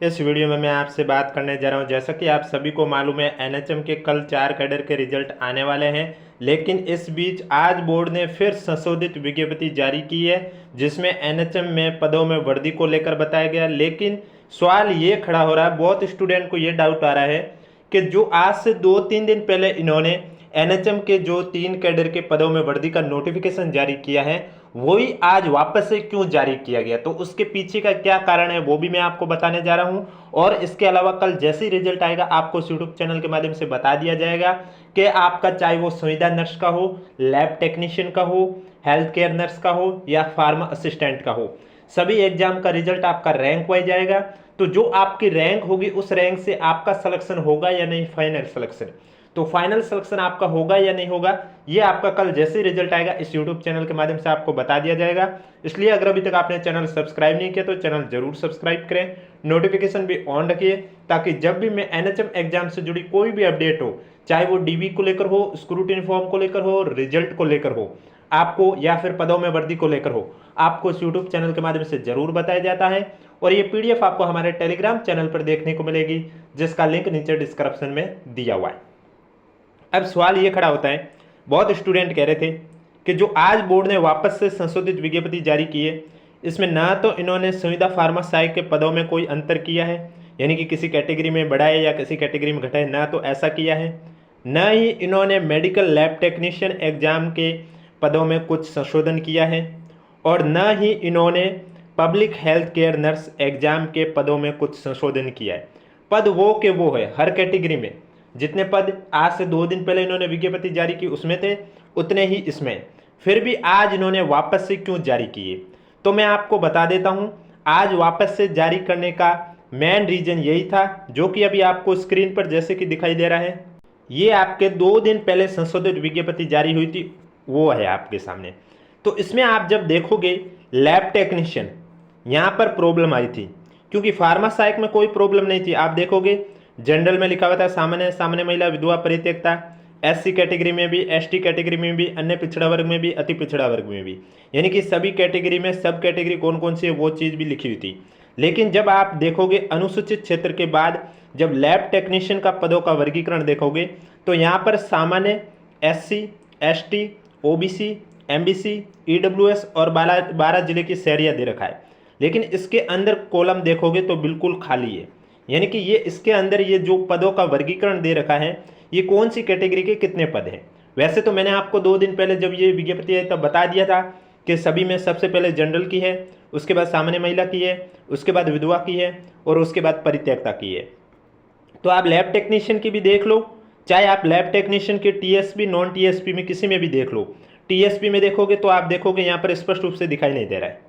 इस वीडियो में मैं आपसे बात करने जा रहा हूं, जैसा कि आप सभी को मालूम है एनएचएम के कल 4 कैडर के रिजल्ट आने वाले हैं। लेकिन इस बीच आज बोर्ड ने फिर संशोधित विज्ञप्ति जारी की है, जिसमें एनएचएम में पदों में वृद्धि को लेकर बताया गया। लेकिन सवाल ये खड़ा हो रहा है, बहुत स्टूडेंट को ये डाउट आ रहा है कि जो आज से 2-3 दिन पहले इन्होंने एनएचएम के जो 3 कैडर के पदों में वृद्धि का नोटिफिकेशन जारी किया है, वही आज वापस से क्यों जारी किया गया, तो उसके पीछे का क्या कारण है वो भी मैं आपको बताने जा रहा हूं। और इसके अलावा कल जैसे ही रिजल्ट आएगा आपको यूट्यूब चैनल के माध्यम से बता दिया जाएगा कि आपका चाहे वो संविदा नर्स का हो, लैब टेक्नीशियन का हो, हेल्थ केयर नर्स का हो या फार्मा असिस्टेंट का हो, सभी एग्जाम का रिजल्ट आपका रैंक वाइज आएगा। तो जो आपकी रैंक होगी उस रैंक से आपका सिलेक्शन होगा या नहीं, फाइनल सिलेक्शन, तो फाइनल सिलेक्शन आपका होगा या नहीं होगा, ये आपका कल जैसे रिजल्ट आएगा इस यूट्यूब चैनल के माध्यम से आपको बता दिया जाएगा। इसलिए अगर अभी तक आपने चैनल सब्सक्राइब नहीं किया तो चैनल जरूर सब्सक्राइब करें, नोटिफिकेशन भी ऑन रखिए, ताकि जब भी मैं एनएचएम एग्जाम से जुड़ी कोई भी अपडेट हो, चाहे वो डीबी को लेकर हो, स्क्रूटिनी फॉर्म को लेकर हो, रिजल्ट को लेकर हो आपको, या फिर पदों में वृद्धि को लेकर हो, आपको इस यूट्यूब चैनल के माध्यम से जरूर बताया जाता है। और ये पीडीएफ आपको हमारे टेलीग्राम चैनल पर देखने को मिलेगी, जिसका लिंक नीचे डिस्क्रिप्शन में दिया हुआ है। अब सवाल ये खड़ा होता है, बहुत स्टूडेंट कह रहे थे कि जो आज बोर्ड ने वापस से संशोधित विज्ञप्ति जारी की है, इसमें ना तो इन्होंने संविदा फार्मा सहायक के पदों में कोई अंतर किया है, यानी कि किसी कैटेगरी में बढ़ाए या किसी कैटेगरी में घटाए, ना तो ऐसा किया है, न ही इन्होंने मेडिकल लैब टेक्नीशियन एग्जाम के पदों में कुछ संशोधन किया है, और न ही इन्होंने public health care nurse exam के पदों में कुछ संशोधन किया है। पद वो के वो है, हर कैटेगरी में जितने पद आज से 2 दिन पहले इन्होंने विज्ञप्ति जारी की उसमें थे, उतने ही इसमें। फिर भी आज इन्होंने वापस से क्यों जारी किए, तो मैं आपको बता देता हूं। आज वापस से जारी करने का मेन रीजन यही था, जो कि अभी आपको स्क्रीन पर जैसे कि दिखाई दे रहा है, ये आपके 2 दिन पहले संशोधित विज्ञप्ति जारी हुई थी, वो है आपके सामने। तो इसमें आप जब देखोगे लैब टेक्नीशियन, यहाँ पर प्रॉब्लम आई थी, क्योंकि फार्मा सहायक में कोई प्रॉब्लम नहीं थी। आप देखोगे जनरल में लिखा हुआ था सामान्य सामान्य महिला विधवा परित्यक्ता, एससी कैटेगरी में भी, एसटी कैटेगरी में भी, अन्य पिछड़ा वर्ग में भी, अति पिछड़ा वर्ग में भी, यानी कि सभी कैटेगरी में सब कैटेगरी कौन कौन सी है वो चीज़ भी लिखी हुई थी। लेकिन जब आप देखोगे अनुसूचित क्षेत्र के बाद जब लैब टेक्नीशियन का पदों का वर्गीकरण देखोगे, तो यहाँ पर सामान्य, SC, ST, OBC, MBC, EWS और 12 जिले की शहरिया दे रखा है। लेकिन इसके अंदर कॉलम देखोगे तो बिल्कुल खाली है, यानी कि ये इसके अंदर ये जो पदों का वर्गीकरण दे रखा है, ये कौन सी कैटेगरी के कितने पद हैं। वैसे तो मैंने आपको 2 दिन पहले जब ये विज्ञप्ति आई तब बता दिया था कि सभी में सबसे पहले जनरल की है, उसके बाद सामान्य महिला की है, उसके बाद विधवा की है, और उसके बाद परित्यक्ता की है। तो आप लैब टेक्नीशियन की भी देख लो, चाहे आप लैब टेक्नीशियन के टीएसपी नॉन टीएसपी में किसी में भी देख लो। टीएसपी में देखोगे तो आप देखोगे यहाँ पर स्पष्ट रूप से दिखाई नहीं दे रहा है।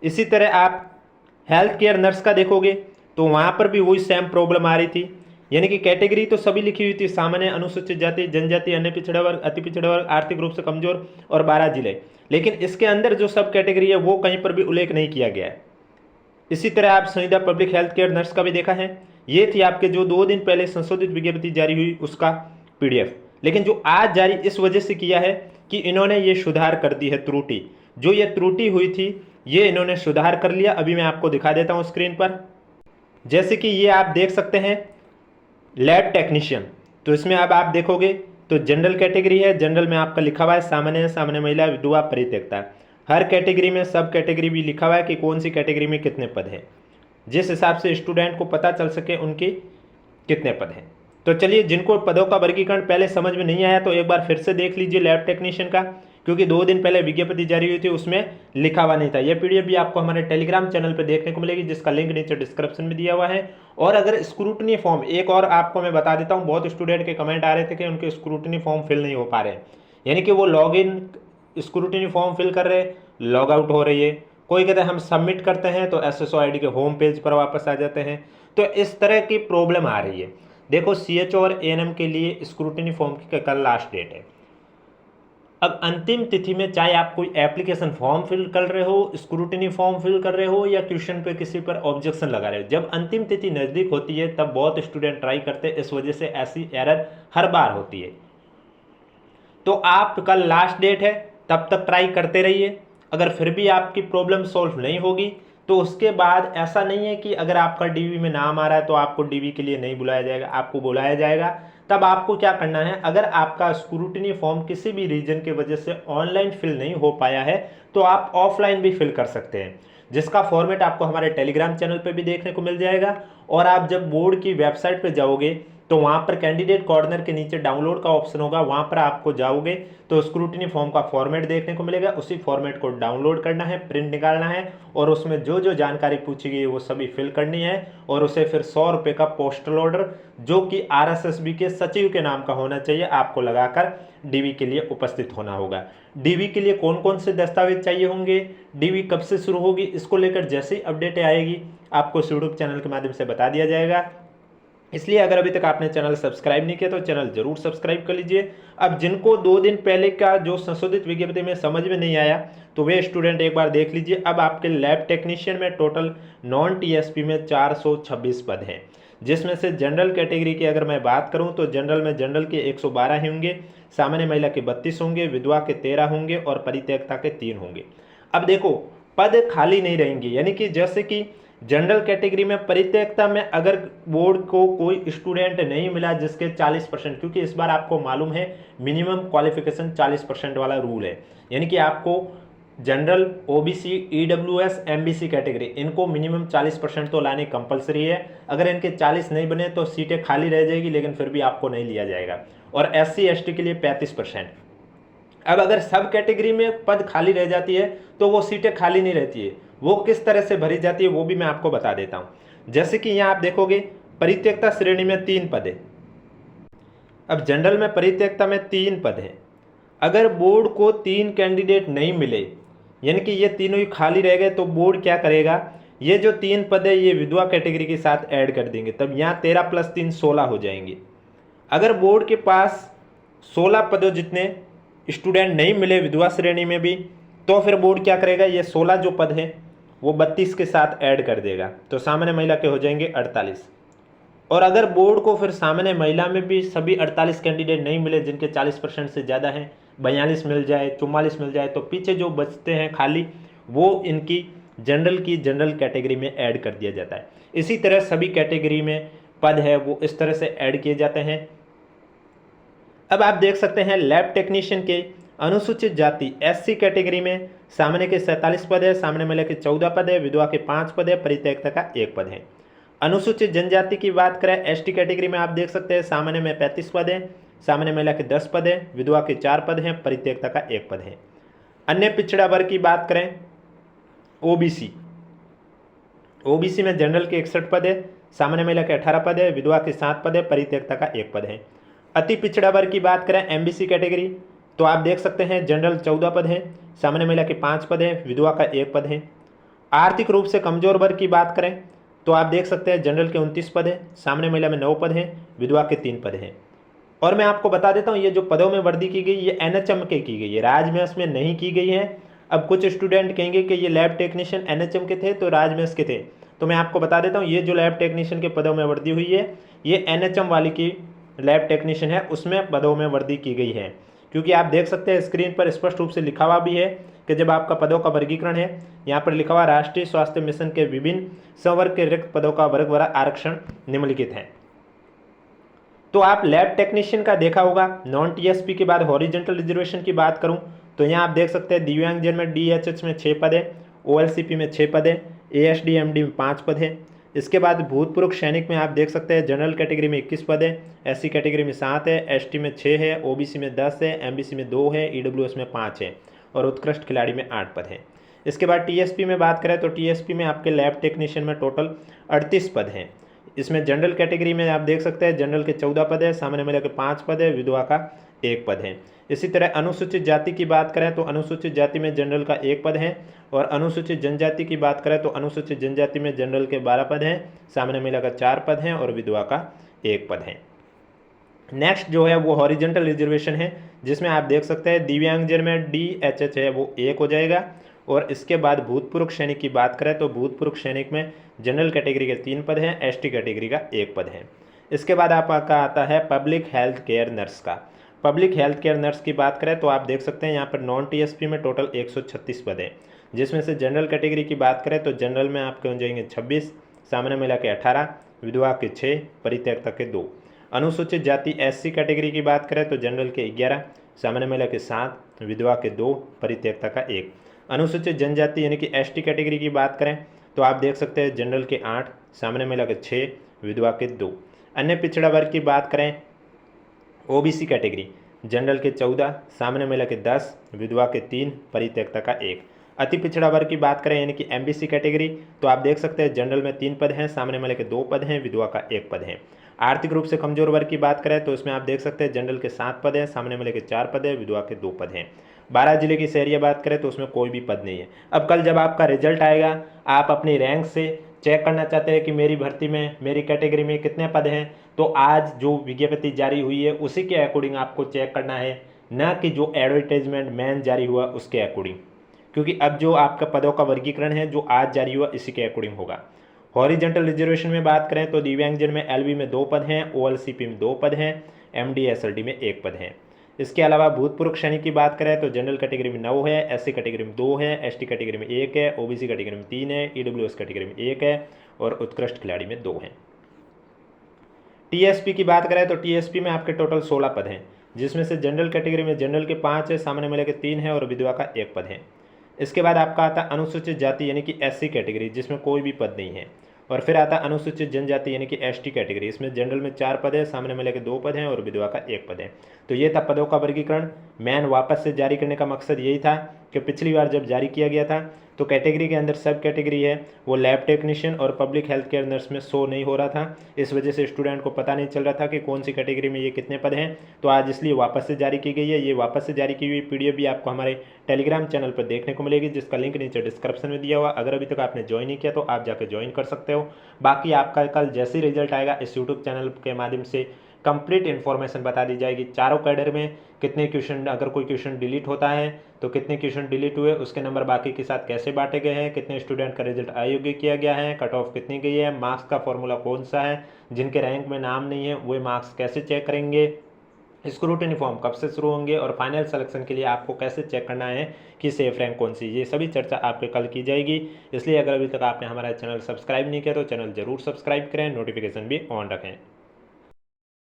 इसी तरह आप हेल्थ केयर नर्स का देखोगे तो वहाँ पर भी वही सेम प्रॉब्लम आ रही थी, यानी कि कैटेगरी तो सभी लिखी हुई थी, सामान्य, अनुसूचित जाति, जनजाति, अन्य पिछड़ा वर्ग, अति पिछड़ा वर्ग, आर्थिक रूप से कमजोर और 12 जिले। लेकिन इसके अंदर जो सब कैटेगरी है वो कहीं पर भी उल्लेख नहीं किया गया है। इसी तरह आप संविदा पब्लिक हेल्थ केयर नर्स का भी देखा है, ये थी आपके जो 2 दिन पहले संशोधित विज्ञप्ति जारी हुई उसका पीडीएफ। लेकिन जो आज जारी इस वजह से किया है कि इन्होंने ये सुधार कर दी है, त्रुटि जो ये त्रुटि हुई थी ये इन्होंने सुधार कर लिया। अभी मैं आपको दिखा देता हूँ स्क्रीन पर, जैसे कि ये आप देख सकते हैं लैब टेक्नीशियन। तो इसमें अब आप देखोगे तो जनरल कैटेगरी है, जनरल में आपका लिखा हुआ है सामान्य, सामान्य महिला, विधवा, परित्यक्ता। हर कैटेगरी में सब कैटेगरी भी लिखा हुआ है कि कौन सी कैटेगरी में कितने पद हैं, जिस हिसाब से स्टूडेंट को पता चल सके उनके कितने पद हैं। तो चलिए, जिनको पदों का वर्गीकरण पहले समझ में नहीं आया तो एक बार फिर से देख लीजिए लैब टेक्नीशियन का, क्योंकि 2 दिन पहले विज्ञप्ति जारी हुई थी उसमें लिखा हुआ नहीं था। यह पीडीएफ भी आपको हमारे टेलीग्राम चैनल पर देखने को मिलेगी, जिसका लिंक नीचे डिस्क्रिप्शन में दिया हुआ है। और अगर स्क्रूटनी फॉर्म, एक और आपको मैं बता देता हूँ, बहुत स्टूडेंट के कमेंट आ रहे थे कि उनके स्क्रूटनी फॉर्म फिल नहीं हो पा रहे, यानी कि वो log in scrutiny form fill कर रहे, लॉग आउट हो रही है। कोई कहते हैं हम सबमिट करते हैं तो एसएसओ आईडी के होम पेज पर वापस आ जाते हैं। तो इस तरह की प्रॉब्लम आ रही है। देखो सीएचओ और एएनएम के लिए स्क्रूटनी फॉर्म की कल लास्ट डेट है। अब अंतिम तिथि में चाहे आप कोई एप्लीकेशन फॉर्म फिल कर रहे हो, स्क्रूटनी फॉर्म फिल कर रहे हो, या क्वेश्चन पे किसी पर ऑब्जेक्शन लगा रहे हो, जब अंतिम तिथि नज़दीक होती है तब बहुत स्टूडेंट ट्राई करते हैं, इस वजह से ऐसी एरर हर बार होती है। तो आप कल लास्ट डेट है, तब तक ट्राई करते रहिए। अगर फिर भी आपकी प्रॉब्लम सॉल्व नहीं होगी तो उसके बाद ऐसा नहीं है कि अगर आपका डीवी में नाम आ रहा है तो आपको डीवी के लिए नहीं बुलाया जाएगा, आपको बुलाया जाएगा। तब आपको क्या करना है, अगर आपका स्क्रूटनी फॉर्म किसी भी रीजन की वजह से ऑनलाइन फिल नहीं हो पाया है तो आप ऑफलाइन भी फिल कर सकते हैं, जिसका फॉर्मेट आपको हमारे टेलीग्राम चैनल पे भी देखने को मिल जाएगा। और आप जब बोर्ड की वेबसाइट पे जाओगे तो वहाँ पर कैंडिडेट कॉर्नर के नीचे डाउनलोड का ऑप्शन होगा, वहाँ पर आपको जाओगे तो स्क्रूटनी फॉर्म का फॉर्मेट देखने को मिलेगा। उसी फॉर्मेट को डाउनलोड करना है, प्रिंट निकालना है और उसमें जो जो जानकारी पूछी गई है वो सभी फिल करनी है। और उसे फिर 100 रुपये का पोस्टल ऑर्डर, जो कि आरएसएसबी के सचिव के नाम का होना चाहिए, आपको लगाकर डीवी के लिए उपस्थित होना होगा। डीवी के लिए कौन कौन से दस्तावेज चाहिए होंगे, डीवी कब से शुरू होगी, इसको लेकर जैसे ही अपडेट आएगी आपको यूट्यूब चैनल के माध्यम से बता दिया जाएगा। इसलिए अगर अभी तक आपने चैनल सब्सक्राइब नहीं किया तो चैनल जरूर सब्सक्राइब कर लीजिए। अब जिनको 2 दिन पहले का जो संशोधित विज्ञप्ति में समझ में नहीं आया तो वे स्टूडेंट एक बार देख लीजिए। अब आपके लैब टेक्नीशियन में टोटल नॉन टीएसपी में 426 पद हैं, जिसमें से जनरल कैटेगरी की अगर मैं बात करूं तो जनरल में जनरल के 112 ही होंगे, सामान्य महिला के 32 होंगे, विधवा के 13 होंगे और परित्यक्ता के 3 होंगे। अब देखो पद खाली नहीं रहेंगे, यानी कि जैसे कि जनरल कैटेगरी में परित्यक्ता में अगर बोर्ड को कोई स्टूडेंट नहीं मिला जिसके 40%, क्योंकि इस बार आपको मालूम है मिनिमम क्वालिफिकेशन 40% वाला रूल है, यानी कि आपको general, OBC, EWS, MBC category इनको मिनिमम 40% तो लाने कंपलसरी है। अगर इनके 40 नहीं बने तो सीटें खाली रह जाएगी, लेकिन फिर भी आपको नहीं लिया जाएगा। और एससी एसटी के लिए 35%। अब अगर सब कैटेगरी में पद खाली रह जाती है तो वो सीटें खाली नहीं रहती है, वो किस तरह से भरी जाती है वो भी मैं आपको बता देता हूं। जैसे कि यहाँ आप देखोगे परित्यक्ता श्रेणी में 3 पद है। अब जनरल में परित्यक्ता में 3 पद है। अगर बोर्ड को 3 कैंडिडेट नहीं मिले, यानी कि ये तीनों ही खाली रह गए, तो बोर्ड क्या करेगा, ये जो 3 पद है ये विधवा कैटेगरी के साथ ऐड कर देंगे, तब यहाँ 13 + 3 16 हो जाएंगे। अगर बोर्ड के पास 16 पदों जितने स्टूडेंट नहीं मिले विधवा श्रेणी में भी, तो फिर बोर्ड क्या करेगा, ये 16 जो पद है वो 32 के साथ ऐड कर देगा, तो सामान्य महिला के हो जाएंगे 48। और अगर बोर्ड को फिर सामान्य महिला में भी सभी 48 कैंडिडेट नहीं मिले जिनके 40% से ज़्यादा हैं, 42 मिल जाए, 44 मिल जाए, तो पीछे जो बचते हैं खाली वो इनकी जनरल की जनरल कैटेगरी में ऐड कर दिया जाता है। इसी तरह सभी कैटेगरी में पद है वो इस तरह से ऐड किए जाते हैं। अब आप देख सकते हैं लैब टेक्नीशियन के अनुसूचित जाति एससी कैटेगरी में सामान्य के 47 पद है, सामान्य महिला के 14 पद है, विधवा के 5 पद है, परित्यक्ता का 1 पद है। अनुसूचित जनजाति की बात करें एसटी कैटेगरी में आप देख सकते हैं सामान्य में 35 पद है, सामान्य महिला के 10 पद है, विधवा के 4 पद हैं, परित्यक्ता का 1 पद है। अन्य पिछड़ा वर्ग की बात करें ओबीसी, ओबीसी में जनरल के 61 पद है, सामान्य महिला के 18 पद है, विधवा के 7 पद है, परित्यक्ता का 1 पद है। अति पिछड़ा वर्ग की बात करें एमबीसी कैटेगरी तो आप देख सकते हैं जनरल 14 पद है, सामान्य महिला के 5 पद है, विधवा का 1 पद है। आर्थिक रूप से कमजोर वर्ग की बात करें तो आप देख सकते हैं जनरल के 29 पद है, सामान्य महिला में 9 पद है, विधवा के 3 पद हैं। और मैं आपको बता देता हूँ ये जो पदों में वृद्धि की गई ये एनएचएम के की गई है, राजमेंस में नहीं की गई है। अब कुछ स्टूडेंट कहेंगे कि ये लैब टेक्नीशियन एनएचएम के थे तो राजमेंस के थे, तो मैं आपको बता देता हूँ ये जो लैब टेक्नीशियन के पदों में वृद्धि हुई है ये एनएचएम वाली की लैब टेक्नीशियन है उसमें पदों में वृद्धि की गई है। क्योंकि आप देख सकते हैं स्क्रीन पर स्पष्ट रूप से लिखा हुआ भी है कि जब आपका पदों का वर्गीकरण है, यहाँ पर लिखा हुआ राष्ट्रीय स्वास्थ्य मिशन के विभिन्न संवर्ग के रिक्त पदों का वर्ग आरक्षण निम्नलिखित है। तो आप लैब टेक्नीशियन का देखा होगा। नॉन टीएसपी के बाद हॉरिजॉन्टल रिजर्वेशन की बात करूं तो यहाँ आप देख सकते हैं दिव्यांगजन में डीएचएच में 6 पद है, ओएलसीपी में 6 पद है, एएसडी एमडी में 5 पद है। इसके बाद भूतपूर्व सैनिक में आप देख सकते हैं जनरल कैटेगरी में 21 पद है, एससी कैटेगरी में 7 है, एसटी में 6 है, ओबीसी में 10 है, एमबीसी में 2 है, ईडब्ल्यूएस में 5 है और उत्कृष्ट खिलाड़ी में 8 पद है। इसके बाद टीएसपी में बात करें तो टीएसपी में आपके लैब टेक्नीशियन में टोटल 38 पद हैं। इसमें जनरल कैटेगरी में आप देख सकते हैं जनरल के 14 पद है, सामान्य महिला के 5 पद है, विधवा का 1 पद है। इसी तरह अनुसूचित जाति की बात करें तो अनुसूचित जाति में जनरल का 1 पद है और अनुसूचित जनजाति की बात करें तो अनुसूचित जनजाति में जनरल के 12 पद हैं, सामान्य महिला का 4 पद है और विधवा का 1 पद है। नेक्स्ट जो है वो हॉरिजॉन्टल रिजर्वेशन है जिसमें आप देख सकते हैं दिव्यांगजन में डीएचएच है वो 1 हो जाएगा। और इसके बाद भूतपूर्व सैनिक की बात करें तो भूतपूर्व सैनिक में जनरल कैटेगरी के 3 पद हैं, एसटी कैटेगरी का 1 पद है। इसके बाद आपका आता है पब्लिक हेल्थ केयर नर्स का। पब्लिक हेल्थ केयर नर्स की बात करें तो आप देख सकते हैं यहाँ पर नॉन टीएसपी में टोटल 136 पद हैं, जिसमें से जनरल कैटेगरी की बात करें तो जनरल में आपके हो जाएंगे 26, सामान्य मिला के 18, विधवा के 6, परित्यक्ता के 2। अनुसूचित जाति SC कैटेगरी की बात करें तो जनरल के 11, सामान्य मिला के 7, विधवा के 2, परित्यक्ता का 1। अनुसूचित जनजाति यानी कि ST कैटेगरी की बात करें तो आप देख सकते हैं जनरल के 8, सामान्य मिला के 6, विधवा के 2। अन्य पिछड़ा वर्ग की बात करें OBC कैटेगरी, जनरल के 14, सामान्य मिला के 10, विधवा के 3, परित्यक्ता का 1। अति पिछड़ा वर्ग की बात करें यानी कि MBC कैटेगरी तो आप देख सकते हैं जनरल में 3 पद हैं, सामान्य मिला के 2 पद हैं, विधवा का 1 पद है। आर्थिक रूप से कमजोर वर्ग की बात करें तो इसमें आप देख सकते हैं जनरल के 7 पद हैं, सामान्य मिला के 4 पद है, विधवा के 2 पद हैं। 12 जिले की शहरिया बात करें तो उसमें कोई भी पद नहीं है। अब कल जब आपका रिजल्ट आएगा, आप अपनी रैंक से चेक करना चाहते हैं कि मेरी भर्ती में, मेरी कैटेगरी में कितने पद हैं, तो आज जो विज्ञप्ति जारी हुई है उसी के अकॉर्डिंग आपको चेक करना है, ना कि जो एडवर्टाइजमेंट मेन जारी हुआ उसके अकॉर्डिंग, क्योंकि अब जो आपका पदों का वर्गीकरण है जो आज जारी हुआ इसी के अकॉर्डिंग होगा। हॉरिजेंटल रिजर्वेशन में बात करें तो दिव्यांगजन में LB में 2 पद हैं, OLCP में 2 पद हैं, MD SLD में 1 पद हैं। इसके अलावा भूतपूर्व श्रेणी की बात करें तो जनरल कैटेगरी में 9 है, SC कैटेगरी में 2 है, ST कैटेगरी में 1 है, OBC कैटेगरी में 3 है, EWS कैटेगरी में 1 है और उत्कृष्ट खिलाड़ी में 2 हैं। TSP की बात करें तो TSP में आपके टोटल 16 पद हैं, जिसमें से जनरल कैटेगरी में जनरल के 5 है, सामान्य मिला के 3 है और विधवा का 1 पद है। इसके बाद आपका आता अनुसूचित जाति यानी कि SC कैटेगरी, जिसमें कोई भी पद नहीं है। और फिर आता अनुसूचित जनजाति यानी कि ST कैटेगरी, इसमें जनरल में 4 पद है, सामान्य मिला के 2 पद हैं और विधवा का 1 पद है। तो ये था पदों का वर्गीकरण। मैन वापस से जारी करने का मकसद यही था कि पिछली बार जब जारी किया गया था तो कैटेगरी के अंदर सब कैटेगरी है वो लैब टेक्नीशियन और पब्लिक हेल्थ केयर नर्स में शो नहीं हो रहा था, इस वजह से स्टूडेंट को पता नहीं चल रहा था कि कौन सी कैटेगरी में ये कितने पद हैं। तो आज इसलिए वापस से जारी की गई है। ये वापस से जारी की हुई PDF भी आपको हमारे टेलीग्राम चैनल पर देखने को मिलेगी, जिसका लिंक नीचे डिस्क्रिप्शन में दिया हुआ। अगर अभी तक आपने ज्वाइन नहीं किया तो आप जाकर ज्वाइन कर सकते हो। बाकी आपका कल जैसे ही रिजल्ट आएगा इस यूट्यूब चैनल के माध्यम से कंप्लीट इन्फॉर्मेशन बता दी जाएगी। चारों कैडर में कितने क्वेश्चन, अगर कोई क्वेश्चन डिलीट होता है तो कितने क्वेश्चन डिलीट हुए, उसके नंबर बाकी के साथ कैसे बांटे गए हैं, कितने स्टूडेंट का रिजल्ट अयोग्य किया गया है, कट ऑफ कितनी गई है, मार्क्स का फॉर्मूला कौन सा है, जिनके रैंक में नाम नहीं है वे मार्क्स कैसे चेक करेंगे, स्क्रूटिनी फॉर्म कब से शुरू होंगे और फाइनल सिलेक्शन के लिए आपको कैसे चेक करना है कि सेफ रैंक कौन सी, ये सभी चर्चा आपके कल की जाएगी। इसलिए अगर अभी तक आपने हमारा चैनल सब्सक्राइब नहीं किया तो चैनल जरूर सब्सक्राइब करें, नोटिफिकेशन भी ऑन रखें।